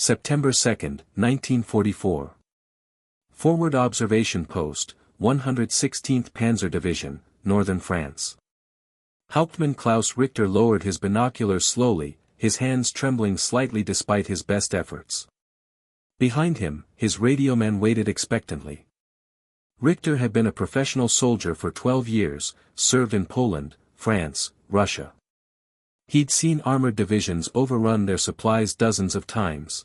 September 2, 1944. Forward Observation Post, 116th Panzer Division, Northern France. Hauptmann Klaus Richter lowered his binoculars slowly, his hands trembling slightly despite his best efforts. Behind him, his radioman waited expectantly. Richter had been a professional soldier for 12 years, served in Poland, France, Russia. He'd seen armored divisions overrun their supplies dozens of times.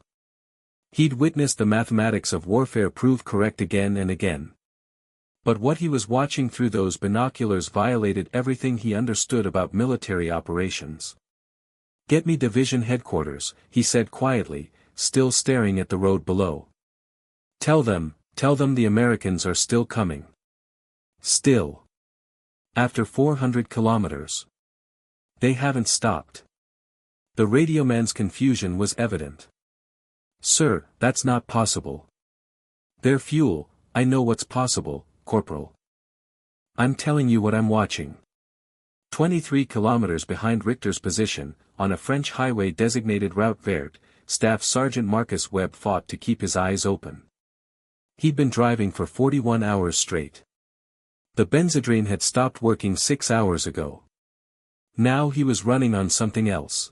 He'd witnessed the mathematics of warfare prove correct again and again. But what he was watching through those binoculars violated everything he understood about military operations. "Get me division headquarters," he said quietly, still staring at the road below. Tell them the Americans are still coming. Still. After 400 kilometers. They haven't stopped." The radioman's confusion was evident. "Sir, that's not possible. Their fuel, I know what's possible, Corporal. I'm telling you what I'm watching." 23 kilometers behind Richter's position, on a French highway designated Route Verte, Staff Sergeant Marcus Webb fought to keep his eyes open. He'd been driving for 41 hours straight. The Benzedrine had stopped working 6 hours ago. Now he was running on something else.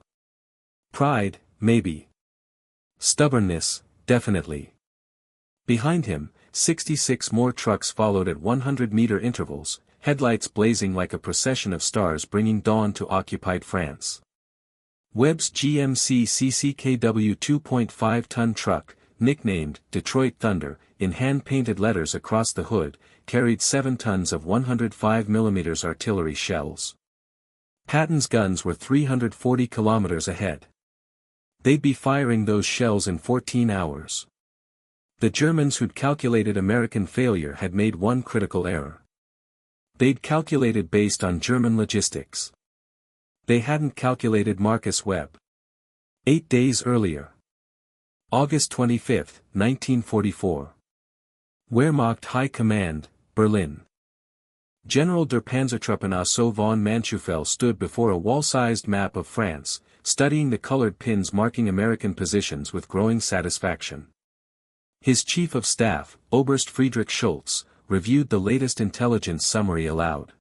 Pride, maybe. Stubbornness, definitely. Behind him, 66 more trucks followed at 100-meter intervals, headlights blazing like a procession of stars bringing dawn to occupied France. Webb's GMC CCKW 2.5-ton truck, nicknamed Detroit Thunder, in hand-painted letters across the hood, carried 7 tons of 105mm artillery shells. Patton's guns were 340 kilometers ahead. They'd be firing those shells in 14 hours. The Germans who'd calculated American failure had made one critical error. They'd calculated based on German logistics. They hadn't calculated Marcus Webb. 8 days earlier. August 25, 1944. Wehrmacht High Command, Berlin. General der Panzertruppen Otto von Manschufel stood before a wall-sized map of France, studying the colored pins marking American positions with growing satisfaction. His chief of staff, Oberst Friedrich Schultz, reviewed the latest intelligence summary aloud.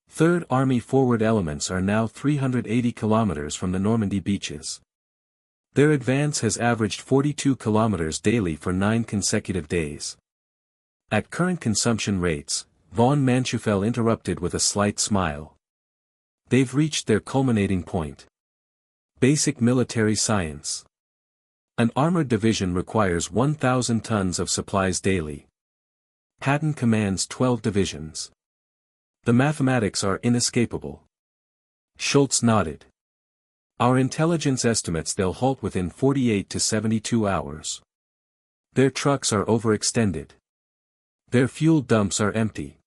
Third Army forward elements are now 380 kilometers from the Normandy beaches. Their advance has averaged 42 kilometers daily for 9 consecutive days. At current consumption rates, von Manschufel interrupted with a slight smile. They've reached their culminating point. Basic military science. An armored division requires 1,000 tons of supplies daily. Patton commands 12 divisions. The mathematics are inescapable. Schultz nodded. Our intelligence estimates they'll halt within 48 to 72 hours. Their trucks are overextended. Their fuel dumps are empty.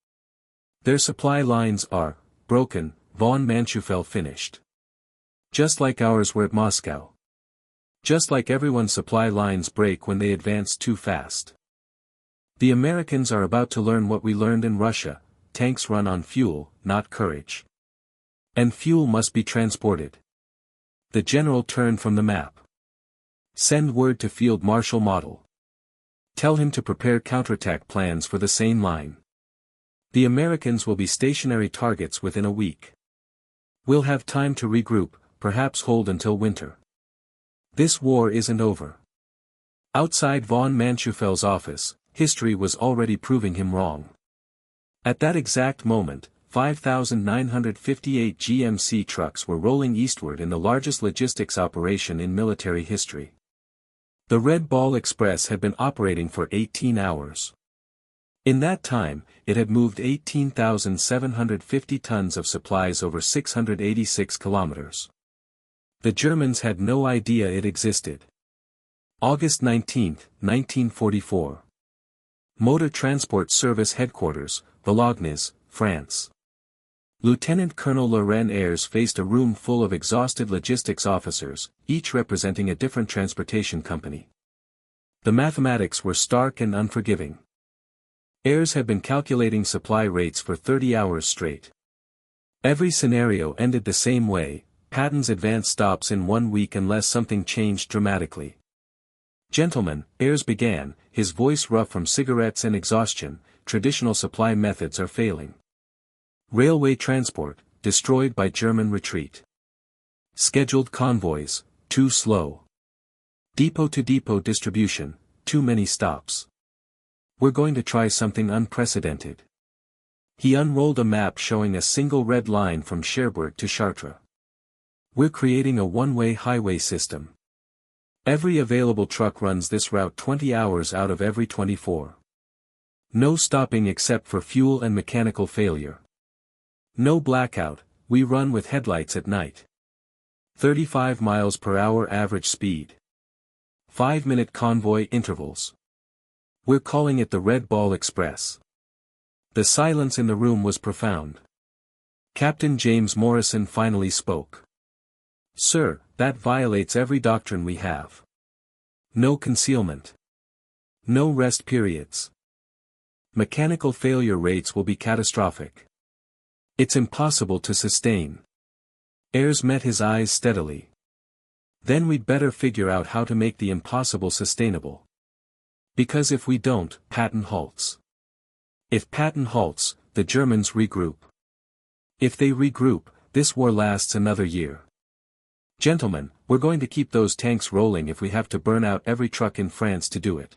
Their supply lines are broken, von Manschufel finished. Just like ours were at Moscow. Just like everyone's supply lines break when they advance too fast. The Americans are about to learn what we learned in Russia: tanks run on fuel, not courage. And fuel must be transported. The general turned from the map. Send word to Field Marshal Model. Tell him to prepare counterattack plans for the same line. The Americans will be stationary targets within a week. We'll have time to regroup, perhaps hold until winter. This war isn't over. Outside von Manschufel's office, history was already proving him wrong. At that exact moment, 5,958 GMC trucks were rolling eastward in the largest logistics operation in military history. The Red Ball Express had been operating for 18 hours. In that time, it had moved 18,750 tons of supplies over 686 kilometers. The Germans had no idea it existed. August 19, 1944. Motor Transport Service Headquarters, Valognes, France. Lieutenant Colonel Laurent Ayres faced a room full of exhausted logistics officers, each representing a different transportation company. The mathematics were stark and unforgiving. Ayres had been calculating supply rates for 30 hours straight. Every scenario ended the same way: Patton's advance stops in 1 week unless something changed dramatically. Gentlemen, Ayres began, his voice rough from cigarettes and exhaustion, traditional supply methods are failing. Railway transport, destroyed by German retreat. Scheduled convoys, too slow. Depot-to-depot distribution, too many stops. We're going to try something unprecedented. He unrolled a map showing a single red line from Cherbourg to Chartres. We're creating a one-way highway system. Every available truck runs this route 20 hours out of every 24. No stopping except for fuel and mechanical failure. No blackout, we run with headlights at night. 35 miles per hour average speed. 5-minute convoy intervals. We're calling it the Red Ball Express. The silence in the room was profound. Captain James Morrison finally spoke. Sir, that violates every doctrine we have. No concealment. No rest periods. Mechanical failure rates will be catastrophic. It's impossible to sustain. Ayres met his eyes steadily. Then we'd better figure out how to make the impossible sustainable. Because if we don't, Patton halts. If Patton halts, the Germans regroup. If they regroup, this war lasts another year. Gentlemen, we're going to keep those tanks rolling if we have to burn out every truck in France to do it.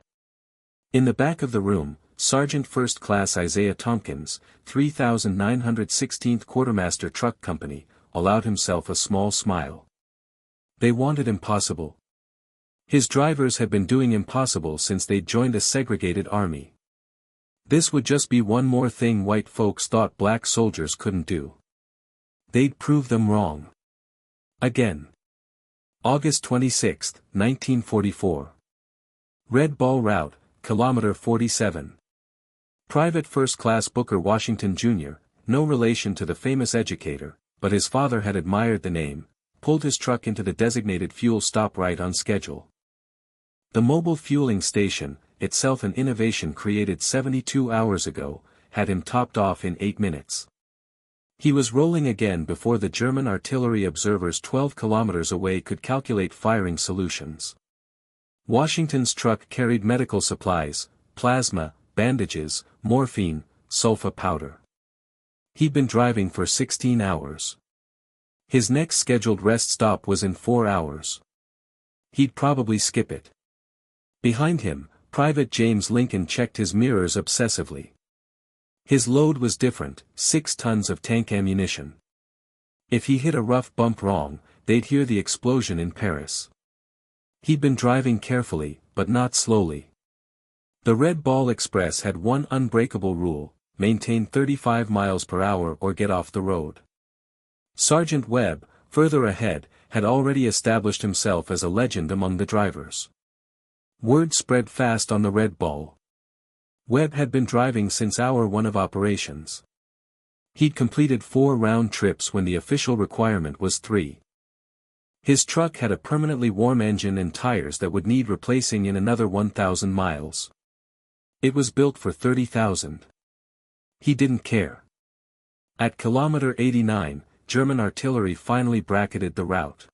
In the back of the room, Sergeant First Class Isaiah Tompkins, 3916th Quartermaster Truck Company, allowed himself a small smile. They wanted impossible. His drivers had been doing impossible since they'd joined a segregated army. This would just be one more thing white folks thought black soldiers couldn't do. They'd prove them wrong. Again. August 26, 1944. Red Ball Route, Kilometer 47. Private First Class Booker Washington Jr., no relation to the famous educator, but his father had admired the name, pulled his truck into the designated fuel stop right on schedule. The mobile fueling station, itself an innovation created 72 hours ago, had him topped off in 8 minutes. He was rolling again before the German artillery observers 12 kilometers away could calculate firing solutions. Washington's truck carried medical supplies, plasma, bandages, morphine, sulfa powder. He'd been driving for 16 hours. His next scheduled rest stop was in 4 hours. He'd probably skip it. Behind him, Private James Lincoln checked his mirrors obsessively. His load was different, 6 tons of tank ammunition. If he hit a rough bump wrong, they'd hear the explosion in Paris. He'd been driving carefully, but not slowly. The Red Ball Express had one unbreakable rule: maintain 35 miles per hour or get off the road. Sergeant Webb, further ahead, had already established himself as a legend among the drivers. Word spread fast on the Red Ball. Webb had been driving since hour 1 of operations. He'd completed 4 round trips when the official requirement was 3. His truck had a permanently warm engine and tires that would need replacing in another 1,000 miles. It was built for 30,000. He didn't care. At kilometer 89, German artillery finally bracketed the route.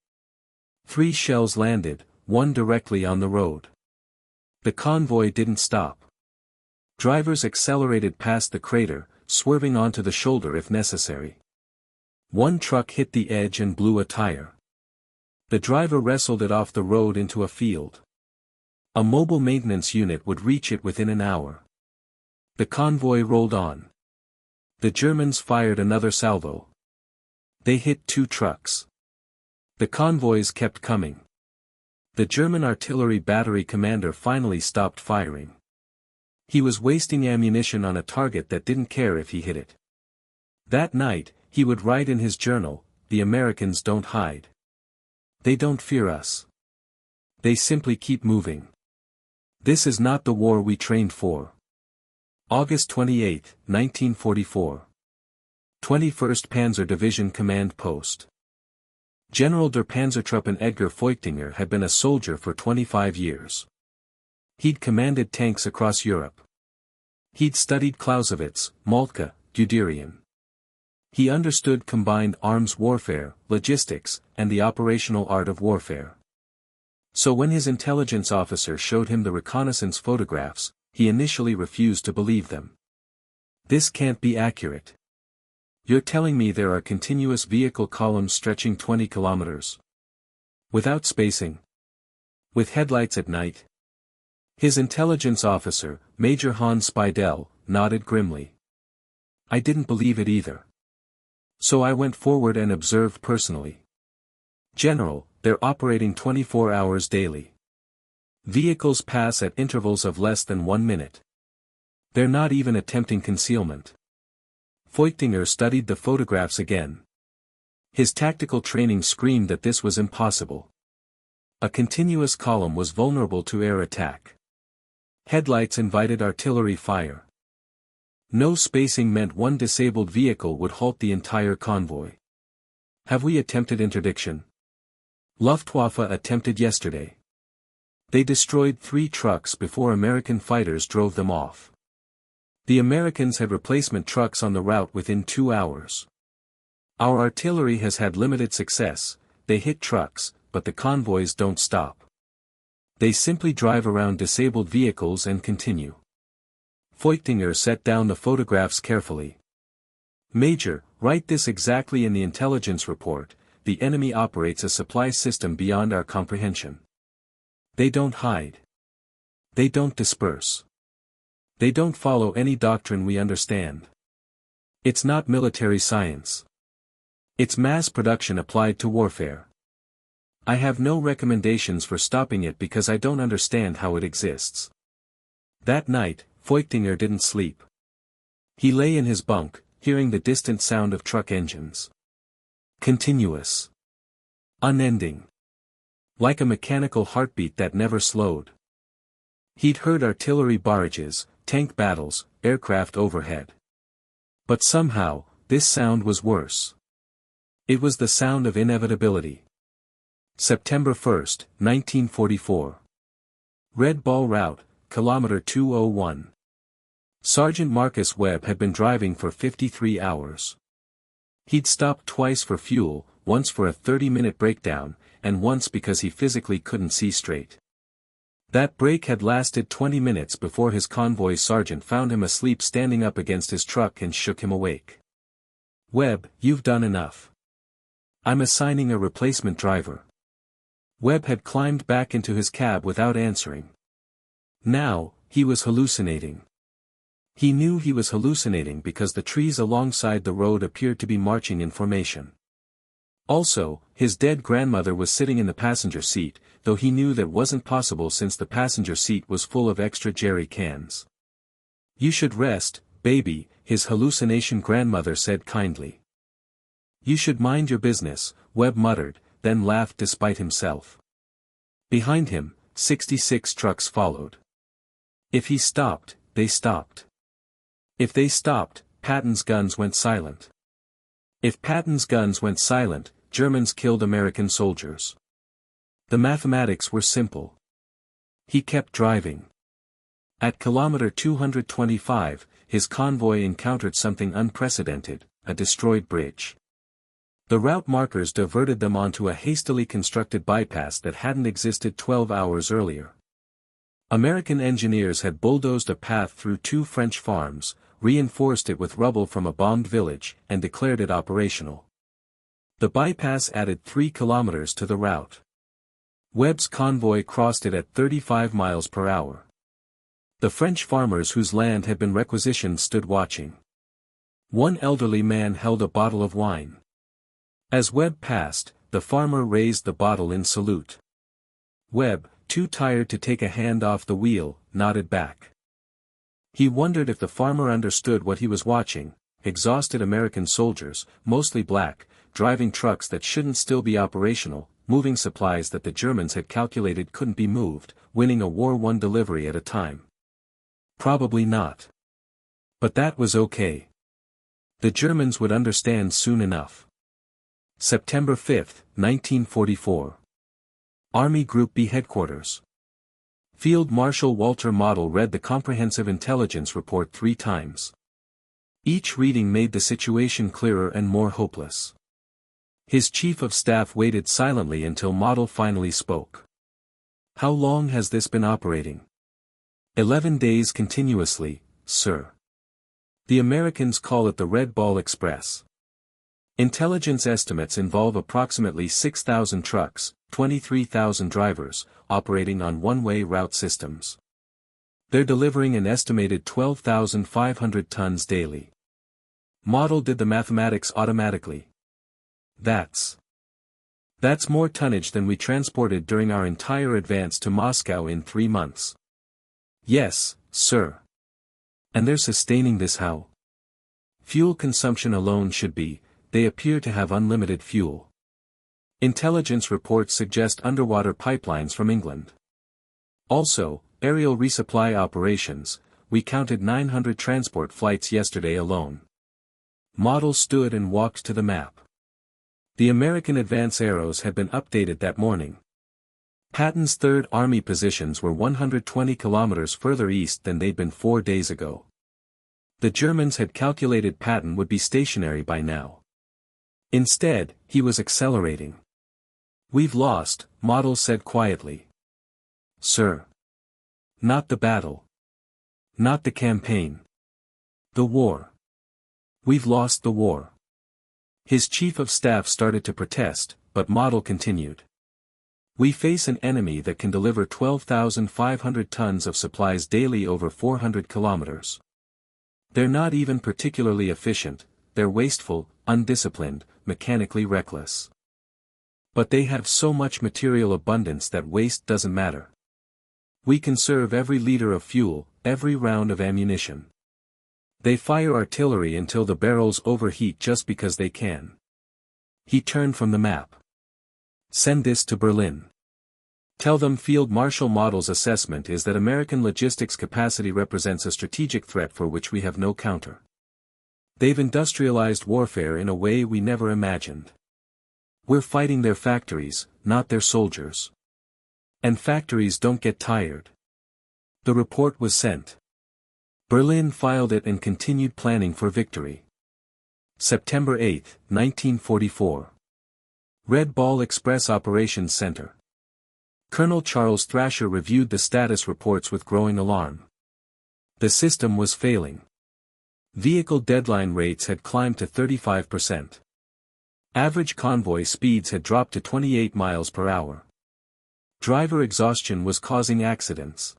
3 shells landed, 1 directly on the road. The convoy didn't stop. Drivers accelerated past the crater, swerving onto the shoulder if necessary. 1 truck hit the edge and blew a tire. The driver wrestled it off the road into a field. A mobile maintenance unit would reach it within an hour. The convoy rolled on. The Germans fired another salvo. They hit 2 trucks. The convoys kept coming. The German artillery battery commander finally stopped firing. He was wasting ammunition on a target that didn't care if he hit it. That night, he would write in his journal, "The Americans don't hide. They don't fear us. They simply keep moving. This is not the war we trained for." August 28, 1944. 21st Panzer Division Command Post. General der Panzertruppen Edgar Feuchtinger had been a soldier for 25 years. He'd commanded tanks across Europe. He'd studied Clausewitz, Moltke, Guderian. He understood combined arms warfare, logistics, and the operational art of warfare. So when his intelligence officer showed him the reconnaissance photographs, he initially refused to believe them. This can't be accurate. You're telling me there are continuous vehicle columns stretching 20 kilometers? Without spacing? With headlights at night? His intelligence officer, Major Hans Speidel, nodded grimly. I didn't believe it either. So I went forward and observed personally. General, they're operating 24 hours daily. Vehicles pass at intervals of less than 1 minute. They're not even attempting concealment. Feuchtinger studied the photographs again. His tactical training screamed that this was impossible. A continuous column was vulnerable to air attack. Headlights invited artillery fire. No spacing meant one disabled vehicle would halt the entire convoy. Have we attempted interdiction? Luftwaffe attempted yesterday. They destroyed 3 trucks before American fighters drove them off. The Americans had replacement trucks on the route within 2 hours. Our artillery has had limited success. They hit trucks, but the convoys don't stop. They simply drive around disabled vehicles and continue. Feuchtinger set down the photographs carefully. Major, write this exactly in the intelligence report. The enemy operates a supply system beyond our comprehension. They don't hide. They don't disperse. They don't follow any doctrine we understand. It's not military science. It's mass production applied to warfare. I have no recommendations for stopping it because I don't understand how it exists. That night, Feuchtinger didn't sleep. He lay in his bunk, hearing the distant sound of truck engines. Continuous. Unending. Like a mechanical heartbeat that never slowed. He'd heard artillery barrages, tank battles, aircraft overhead. But somehow, this sound was worse. It was the sound of inevitability. September 1st, 1944. Red Ball Route, kilometer 201. Sergeant Marcus Webb had been driving for 53 hours. He'd stopped twice for fuel, once for a 30-minute breakdown, and once because he physically couldn't see straight. That break had lasted 20 minutes before his convoy sergeant found him asleep standing up against his truck and shook him awake. Webb, you've done enough. I'm assigning a replacement driver. Webb had climbed back into his cab without answering. Now, he was hallucinating. He knew he was hallucinating because the trees alongside the road appeared to be marching in formation. Also, his dead grandmother was sitting in the passenger seat, though he knew that wasn't possible since the passenger seat was full of extra jerry cans. You should rest, baby, his hallucination grandmother said kindly. You should mind your business, Webb muttered, then laughed despite himself. Behind him, 66 trucks followed. If he stopped, they stopped. If they stopped, Patton's guns went silent. If Patton's guns went silent, Germans killed American soldiers. The mathematics were simple. He kept driving. At kilometer 225, his convoy encountered something unprecedented, a destroyed bridge. The route markers diverted them onto a hastily constructed bypass that hadn't existed 12 hours earlier. American engineers had bulldozed a path through 2 French farms, reinforced it with rubble from a bombed village, and declared it operational. The bypass added 3 kilometers to the route. Webb's convoy crossed it at 35 miles per hour. The French farmers whose land had been requisitioned stood watching. One elderly man held a bottle of wine. As Webb passed, the farmer raised the bottle in salute. Webb, too tired to take a hand off the wheel, nodded back. He wondered if the farmer understood what he was watching: exhausted American soldiers, mostly black, driving trucks that shouldn't still be operational, moving supplies that the Germans had calculated couldn't be moved, winning a war-won delivery at a time. Probably not. But that was okay. The Germans would understand soon enough. September 5, 1944. Army Group B Headquarters. Field Marshal Walter Model read the comprehensive intelligence report 3 times. Each reading made the situation clearer and more hopeless. His chief of staff waited silently until Model finally spoke. How long has this been operating? 11 days continuously, sir. The Americans call it the Red Ball Express. Intelligence estimates involve approximately 6,000 trucks, 23,000 drivers, operating on one-way route systems. They're delivering an estimated 12,500 tons daily. Model did the mathematics automatically. That's more tonnage than we transported during our entire advance to Moscow in 3 months. Yes, sir. And they're sustaining this how? Fuel consumption alone should be, they appear to have unlimited fuel. Intelligence reports suggest underwater pipelines from England. Also, aerial resupply operations, we counted 900 transport flights yesterday alone. Model stood and walked to the map. The American advance arrows had been updated that morning. Patton's Third Army positions were 120 kilometers further east than they'd been 4 days ago. The Germans had calculated Patton would be stationary by now. Instead, he was accelerating. We've lost, Model said quietly. Sir. Not the battle. Not the campaign. The war. We've lost the war. His chief of staff started to protest, but Model continued. We face an enemy that can deliver 12,500 tons of supplies daily over 400 kilometers. They're not even particularly efficient, they're wasteful, undisciplined, mechanically reckless. But they have so much material abundance that waste doesn't matter. We conserve every liter of fuel, every round of ammunition. They fire artillery until the barrels overheat just because they can. He turned from the map. Send this to Berlin. Tell them Field Marshal Model's assessment is that American logistics capacity represents a strategic threat for which we have no counter. They've industrialized warfare in a way we never imagined. We're fighting their factories, not their soldiers. And factories don't get tired. The report was sent. Berlin filed it and continued planning for victory. September 8, 1944. Red Ball Express Operations Center. Colonel Charles Thrasher reviewed the status reports with growing alarm. The system was failing. Vehicle deadline rates had climbed to 35%. Average convoy speeds had dropped to 28 miles per hour. Driver exhaustion was causing accidents.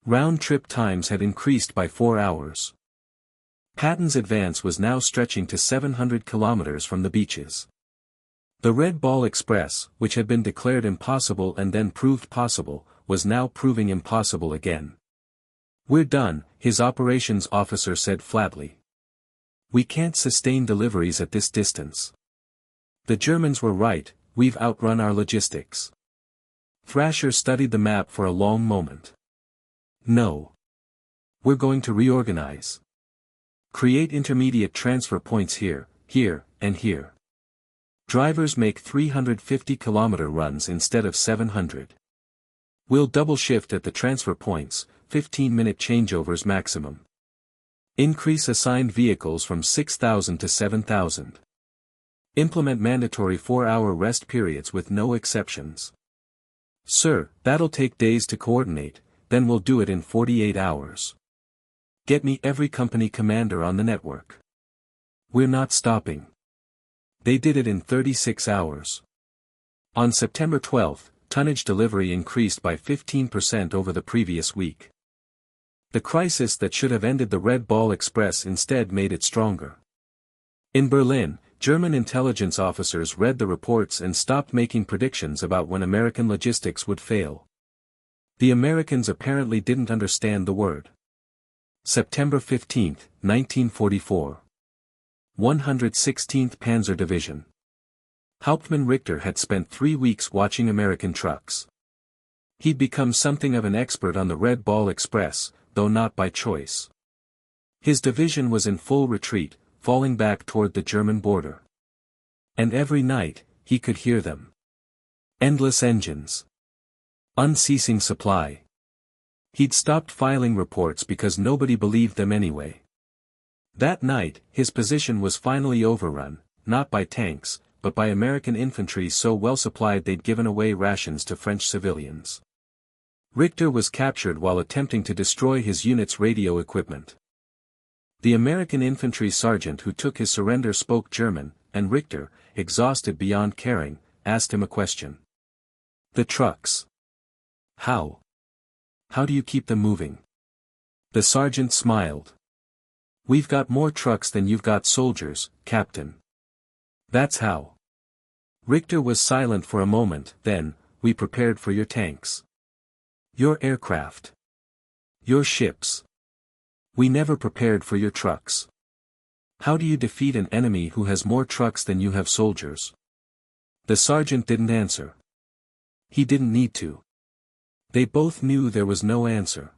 Round-trip times had increased by 4 hours. Patton's advance was now stretching to 700 kilometers from the beaches. The Red Ball Express, which had been declared impossible and then proved possible, was now proving impossible again. We're done, his operations officer said flatly. We can't sustain deliveries at this distance. The Germans were right, we've outrun our logistics. Thrasher studied the map for a long moment. No. We're going to reorganize. Create intermediate transfer points here, here, and here. Drivers make 350-kilometer runs instead of 700. We'll double shift at the transfer points, 15-minute changeovers maximum. Increase assigned vehicles from 6,000 to 7,000. Implement mandatory 4-hour rest periods with no exceptions. Sir, that'll take days to coordinate, then we'll do it in 48 hours. Get me every company commander on the network. We're not stopping. They did it in 36 hours. On September 12, tonnage delivery increased by 15% over the previous week. The crisis that should have ended the Red Ball Express instead made it stronger. In Berlin, German intelligence officers read the reports and stopped making predictions about when American logistics would fail. The Americans apparently didn't understand the word. September 15, 1944. 116th Panzer Division. Hauptmann Richter had spent 3 weeks watching American trucks. He'd become something of an expert on the Red Ball Express, though not by choice. His division was in full retreat, falling back toward the German border. And every night, he could hear them. Endless engines. Unceasing supply. He'd stopped filing reports because nobody believed them anyway. That night, his position was finally overrun, not by tanks, but by American infantry so well supplied they'd given away rations to French civilians. Richter was captured while attempting to destroy his unit's radio equipment. The American infantry sergeant who took his surrender spoke German, and Richter, exhausted beyond caring, asked him a question. "The trucks. How do you keep them moving?" The sergeant smiled. "We've got more trucks than you've got soldiers, Captain. That's how." Richter was silent for a moment, then, "We prepared for your tanks. Your aircraft. Your ships. We never prepared for your trucks. How do you defeat an enemy who has more trucks than you have soldiers?" The sergeant didn't answer. He didn't need to. They both knew there was no answer.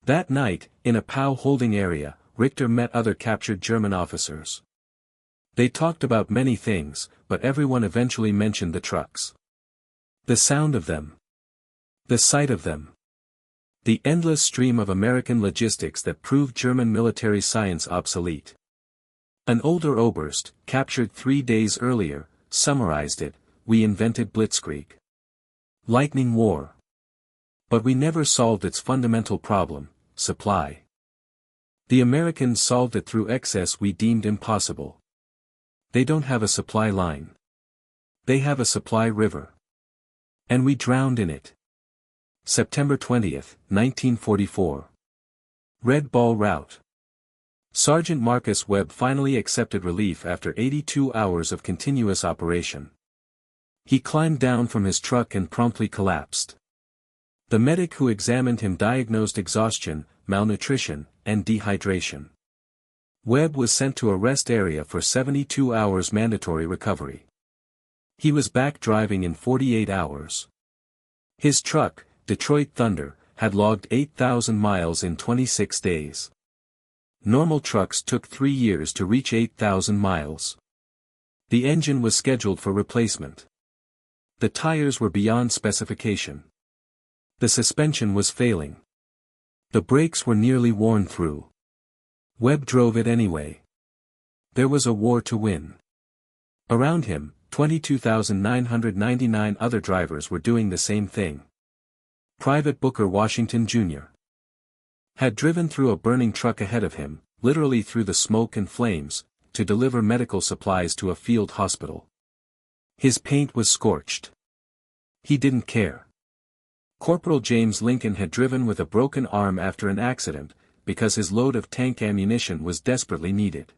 That night, in a POW holding area, Richter met other captured German officers. They talked about many things, but everyone eventually mentioned the trucks. The sound of them. The sight of them. The endless stream of American logistics that proved German military science obsolete. An older Oberst, captured 3 days earlier, summarized it: "We invented blitzkrieg. Lightning war. But we never solved its fundamental problem, supply. The Americans solved it through excess we deemed impossible. They don't have a supply line. They have a supply river. And we drowned in it." September 20, 1944. Red Ball Route. Sergeant Marcus Webb finally accepted relief after 82 hours of continuous operation. He climbed down from his truck and promptly collapsed. The medic who examined him diagnosed exhaustion, malnutrition, and dehydration. Webb was sent to a rest area for 72 hours mandatory recovery. He was back driving in 48 hours. His truck, Detroit Thunder, had logged 8,000 miles in 26 days. Normal trucks took 3 years to reach 8,000 miles. The engine was scheduled for replacement. The tires were beyond specification. The suspension was failing. The brakes were nearly worn through. Webb drove it anyway. There was a war to win. Around him, 22,999 other drivers were doing the same thing. Private Booker Washington, Jr. had driven through a burning truck ahead of him, literally through the smoke and flames, to deliver medical supplies to a field hospital. His paint was scorched. He didn't care. Corporal James Lincoln had driven with a broken arm after an accident, because his load of tank ammunition was desperately needed.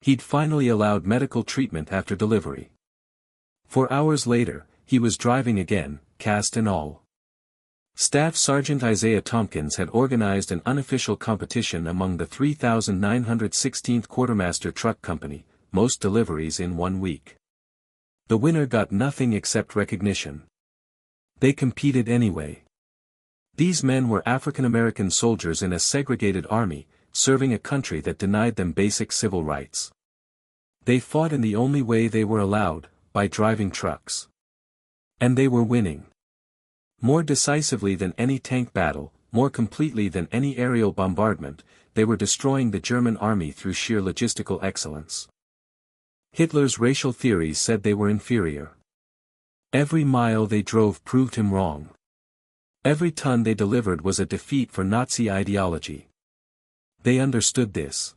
He'd finally allowed medical treatment after delivery. 4 hours later, he was driving again, cast and all. Staff Sergeant Isaiah Tompkins had organized an unofficial competition among the 3,916th Quartermaster Truck Company, most deliveries in 1 week. The winner got nothing except recognition. They competed anyway. These men were African American soldiers in a segregated army, serving a country that denied them basic civil rights. They fought in the only way they were allowed, by driving trucks. And they were winning. More decisively than any tank battle, more completely than any aerial bombardment, they were destroying the German army through sheer logistical excellence. Hitler's racial theories said they were inferior. Every mile they drove proved him wrong. Every ton they delivered was a defeat for Nazi ideology. They understood this.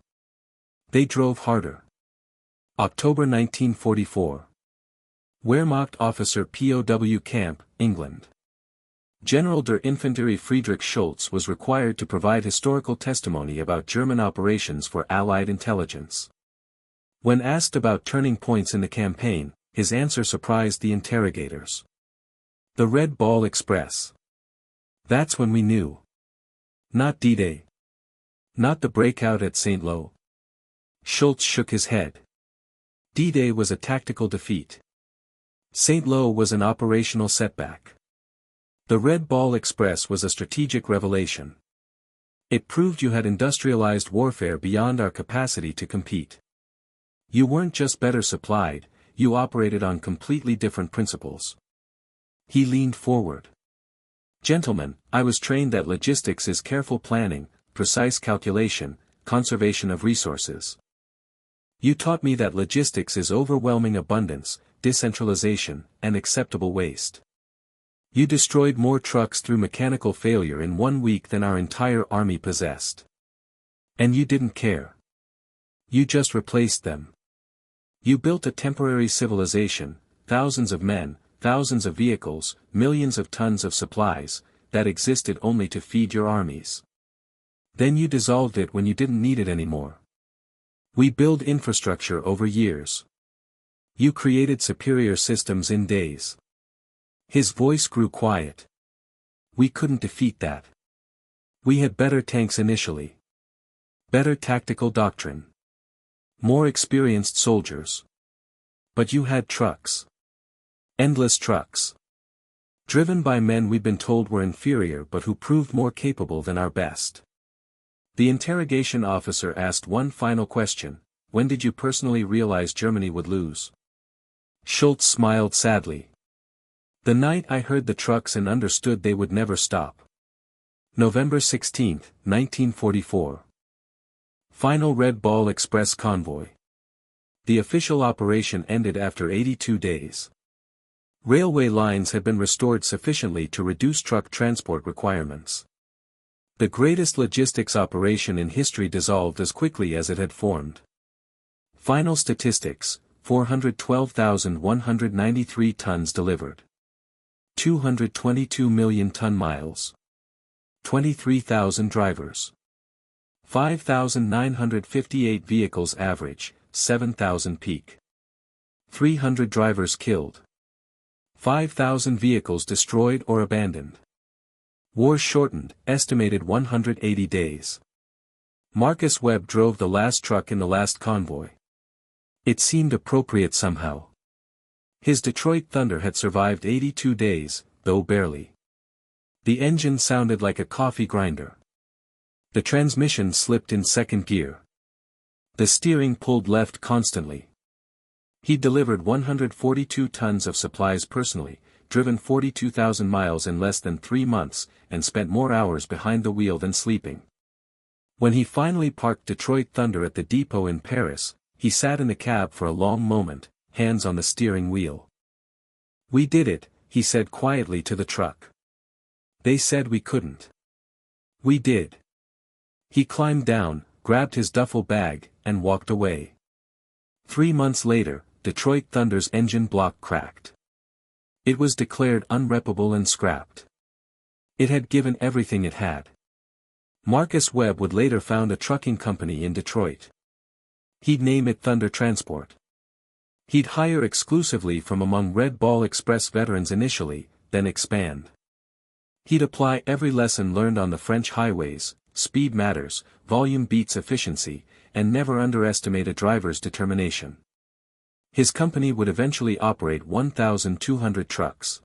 They drove harder. October 1944. Wehrmacht officer POW camp, England. General der Infanterie Friedrich Schultz was required to provide historical testimony about German operations for Allied intelligence. When asked about turning points in the campaign, his answer surprised the interrogators. The Red Ball Express. That's when we knew. Not D-Day. Not the breakout at St. Lo. Schultz shook his head. D-Day was a tactical defeat. St. Lo was an operational setback. The Red Ball Express was a strategic revelation. It proved you had industrialized warfare beyond our capacity to compete. You weren't just better supplied, you operated on completely different principles. He leaned forward. Gentlemen, I was trained that logistics is careful planning, precise calculation, conservation of resources. You taught me that logistics is overwhelming abundance, decentralization, and acceptable waste. You destroyed more trucks through mechanical failure in 1 week than our entire army possessed. And you didn't care. You just replaced them. You built a temporary civilization, thousands of men, thousands of vehicles, millions of tons of supplies, that existed only to feed your armies. Then you dissolved it when you didn't need it anymore. We build infrastructure over years. You created superior systems in days. His voice grew quiet. We couldn't defeat that. We had better tanks initially. Better tactical doctrine. More experienced soldiers. But you had trucks. Endless trucks. Driven by men we'd been told were inferior but who proved more capable than our best. The interrogation officer asked one final question: when did you personally realize Germany would lose? Schultz smiled sadly. The night I heard the trucks and understood they would never stop. November 16, 1944. Final Red Ball Express convoy. The official operation ended after 82 days. Railway lines had been restored sufficiently to reduce truck transport requirements. The greatest logistics operation in history dissolved as quickly as it had formed. Final statistics: 412,193 tons delivered. 222 million ton miles. 23,000 drivers. 5,958 vehicles average, 7,000 peak. 300 drivers killed. 5,000 vehicles destroyed or abandoned. War shortened, estimated 180 days. Marcus Webb drove the last truck in the last convoy. It seemed appropriate somehow. His Detroit Thunder had survived 82 days, though barely. The engine sounded like a coffee grinder. The transmission slipped in second gear. The steering pulled left constantly. He delivered 142 tons of supplies personally, driven 42,000 miles in less than 3 months, and spent more hours behind the wheel than sleeping. When he finally parked Detroit Thunder at the depot in Paris, he sat in the cab for a long moment, hands on the steering wheel. "We did it," he said quietly to the truck. "They said we couldn't. We did." He climbed down, grabbed his duffel bag, and walked away. 3 months later, Detroit Thunder's engine block cracked. It was declared unreparable and scrapped. It had given everything it had. Marcus Webb would later found a trucking company in Detroit. He'd name it Thunder Transport. He'd hire exclusively from among Red Ball Express veterans initially, then expand. He'd apply every lesson learned on the French highways: speed matters, volume beats efficiency, and never underestimate a driver's determination. His company would eventually operate 1,200 trucks.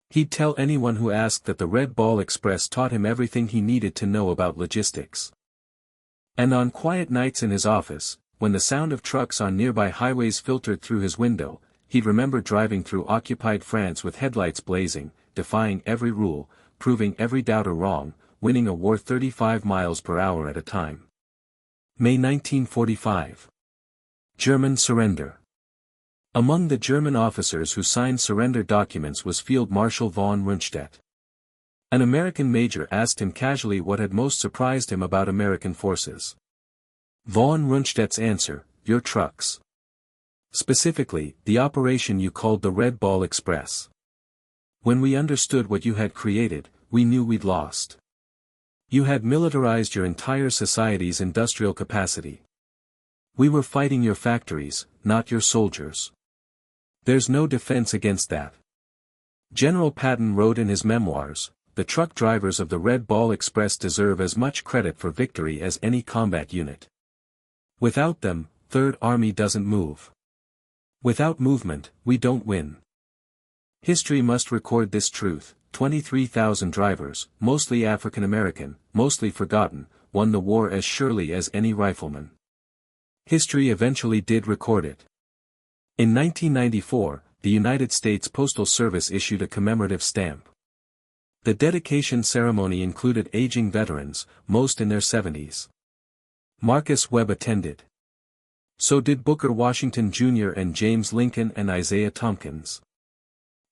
He'd tell anyone who asked that the Red Ball Express taught him everything he needed to know about logistics. And on quiet nights in his office, when the sound of trucks on nearby highways filtered through his window, he'd remember driving through occupied France with headlights blazing, defying every rule, proving every doubter wrong, winning a war 35 miles per hour at a time. May 1945. German surrender. Among the German officers who signed surrender documents was Field Marshal von Rundstedt. An American major asked him casually what had most surprised him about American forces. Von Rundstedt's answer: "Your trucks. Specifically, the operation you called the Red Ball Express. When we understood what you had created, we knew we'd lost. You had militarized your entire society's industrial capacity. We were fighting your factories, not your soldiers. There's no defense against that." General Patton wrote in his memoirs, "The truck drivers of the Red Ball Express deserve as much credit for victory as any combat unit. Without them, Third Army doesn't move. Without movement, we don't win." History must record this truth: 23,000 drivers, mostly African American, mostly forgotten, won the war as surely as any rifleman. History eventually did record it. In 1994, the United States Postal Service issued a commemorative stamp. The dedication ceremony included aging veterans, most in their 70s. Marcus Webb attended. So did Booker Washington Jr. and James Lincoln and Isaiah Tompkins.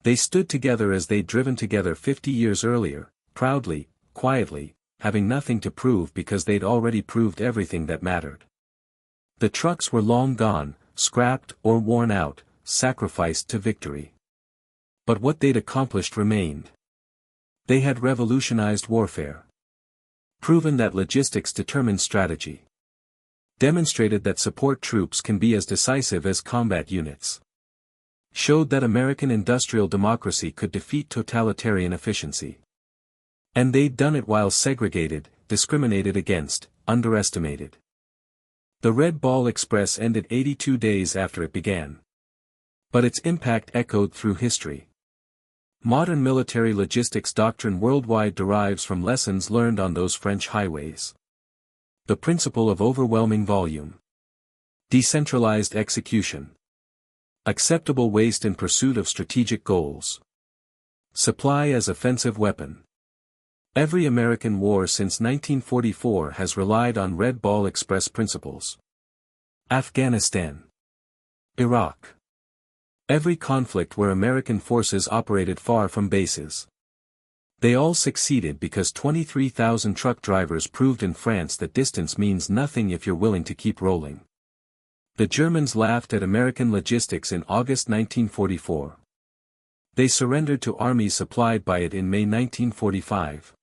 They stood together as they'd driven together 50 years earlier, proudly, quietly, having nothing to prove because they'd already proved everything that mattered. The trucks were long gone, scrapped or worn out, sacrificed to victory. But what they'd accomplished remained. They had revolutionized warfare. Proven that logistics determines strategy. Demonstrated that support troops can be as decisive as combat units. Showed that American industrial democracy could defeat totalitarian efficiency. And they'd done it while segregated, discriminated against, underestimated. The Red Ball Express ended 82 days after it began. But its impact echoed through history. Modern military logistics doctrine worldwide derives from lessons learned on those French highways. The principle of overwhelming volume. Decentralized execution. Acceptable waste in pursuit of strategic goals. Supply as offensive weapon. Every American war since 1944 has relied on Red Ball Express principles. Afghanistan. Iraq. Every conflict where American forces operated far from bases. They all succeeded because 23,000 truck drivers proved in France that distance means nothing if you're willing to keep rolling. The Germans laughed at American logistics in August 1944. They surrendered to armies supplied by it in May 1945.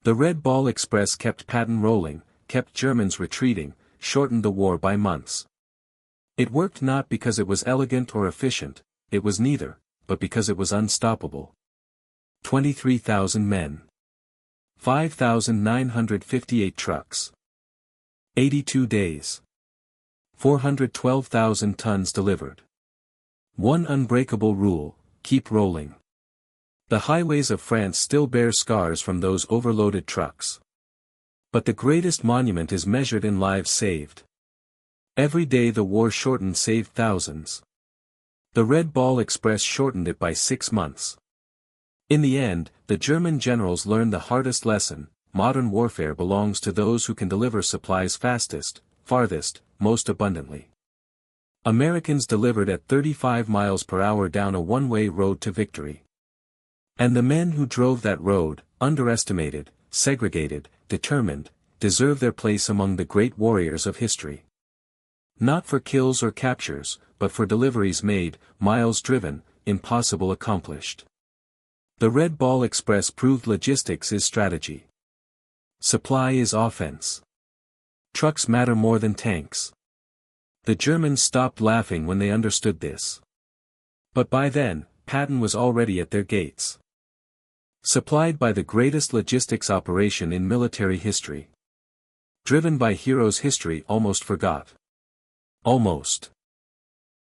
The Red Ball Express kept Patton rolling, kept Germans retreating, shortened the war by months. It worked not because it was elegant or efficient, it was neither, but because it was unstoppable. 23,000 men. 5,958 trucks. 82 days. 412,000 tons delivered. One unbreakable rule, keep rolling. The highways of France still bear scars from those overloaded trucks. But the greatest monument is measured in lives saved. Every day the war shortened saved thousands. The Red Ball Express shortened it by 6 months. In the end, the German generals learned the hardest lesson: modern warfare belongs to those who can deliver supplies fastest, farthest, most abundantly. Americans delivered at 35 miles per hour down a one-way road to victory. And the men who drove that road, underestimated, segregated, determined, deserve their place among the great warriors of history. Not for kills or captures, but for deliveries made, miles driven, impossible accomplished. The Red Ball Express proved logistics is strategy. Supply is offense. Trucks matter more than tanks. The Germans stopped laughing when they understood this. But by then, Patton was already at their gates. Supplied by the greatest logistics operation in military history. Driven by heroes history almost forgot. Almost.